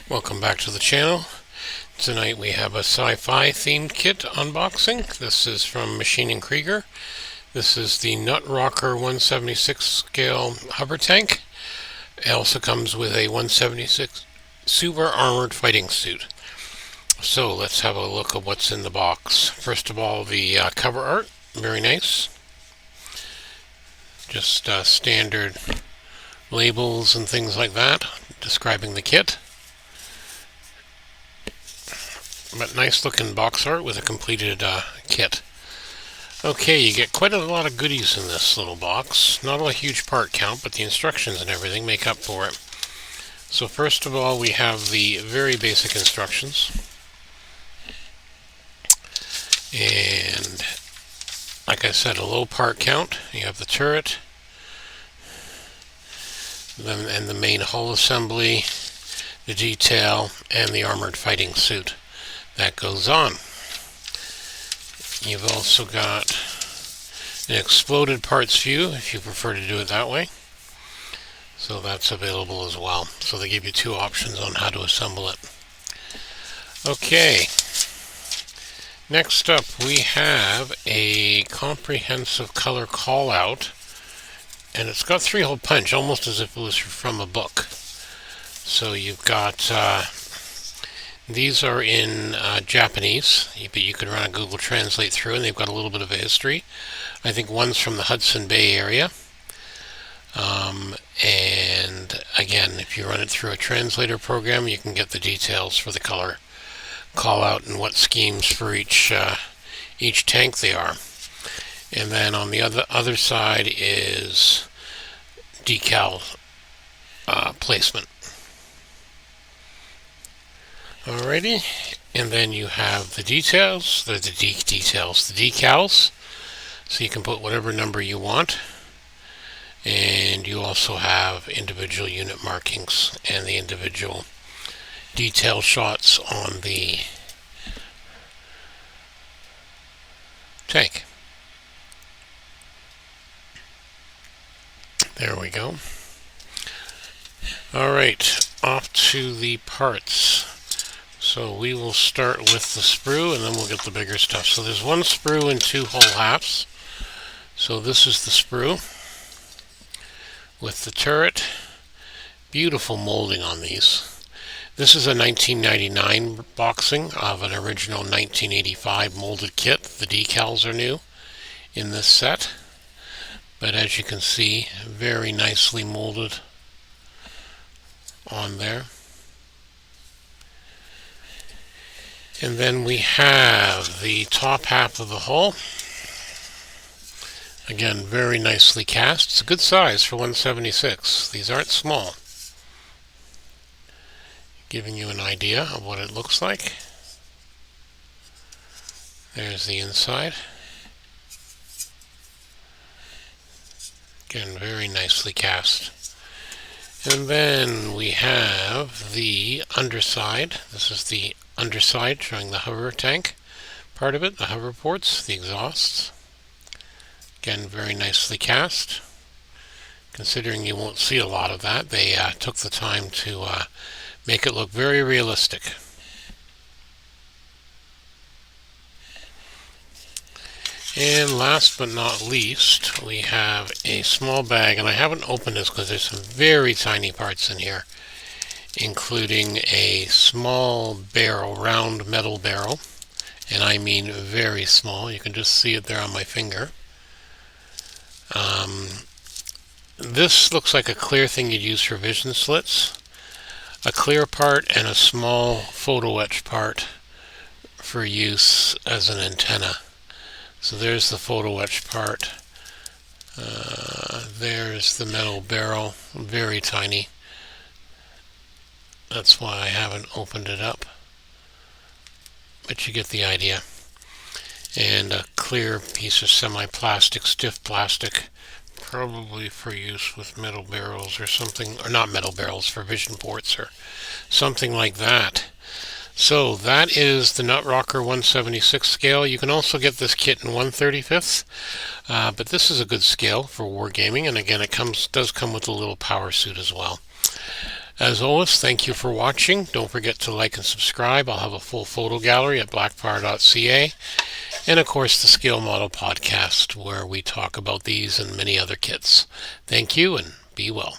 Welcome back to the channel. Tonight we have a sci-fi themed kit unboxing. This is from Maschinen Krieger. This is the Nutrocker 176 scale hover tank. It also comes with a 176 super armored fighting suit. So let's have a look at what's in the box. First of all, the cover art, very nice. Just standard labels and things like that describing the kit. But nice looking box art with a completed kit. Okay, you get quite a lot of goodies in this little box. Not a huge part count, but the instructions and everything make up for it. So first of all, we have the very basic instructions. And like I said, a low part count. You have the turret, and the main hull assembly, the detail, and the armored fighting suit that goes on. You've also got an exploded parts view if you prefer to do it that way. So that's available as well. So they give you two options on how to assemble it. Okay. Next up we have a comprehensive color call out, and it's got 3-hole punch almost as if it was from a book. So you've got these are in Japanese, but you can run a Google Translate through, and they've got a little bit of a history. I think one's from the Hudson Bay area. And again, if you run it through a translator program, you can get the details for the color call out and what schemes for each tank they are. And then on the other side is decal placement. Alrighty, and then you have the details, the decals, so you can put whatever number you want, and you also have individual unit markings and the individual detail shots on the tank. There we go. Alright, off to the parts. So we will start with the sprue, and then we'll get the bigger stuff. So there's one sprue and 2 whole halves. So this is the sprue with the turret. Beautiful molding on these. This is a 1999 boxing of an original 1985 molded kit. The decals are new in this set, but as you can see, very nicely molded on there. And then we have the top half of the hull. Again, very nicely cast. It's a good size for 176. These aren't small. Giving you an idea of what it looks like. There's the inside. Again, very nicely cast. And then we have the underside. This is the underside showing the hover tank part of it, the hover ports, the exhausts. Again, very nicely cast. Considering you won't see a lot of that, they took the time to make it look very realistic. And last but not least, we have a small bag, and I haven't opened this because there's some very tiny parts in here, including a small barrel, round metal barrel, and I mean very small. You can just see it there on my finger. This looks like a clear thing you'd use for vision slits. A clear part and a small photo etch part for use as an antenna. So there's the photo etch part. There's the metal barrel, very tiny. That's why I haven't opened it up. But you get the idea. And a clear piece of semi-plastic, stiff plastic, probably for use with metal barrels or something, or not metal barrels, for vision ports or something like that. So that is the Nutrocker 176 scale. You can also get this kit in 1/35, but this is a good scale for wargaming, and again it does come with a little power suit as well. As always, thank you for watching. Don't forget to like and subscribe. I'll have a full photo gallery at blackpower.ca. And of course, the Scale Model Podcast, where we talk about these and many other kits. Thank you, and be well.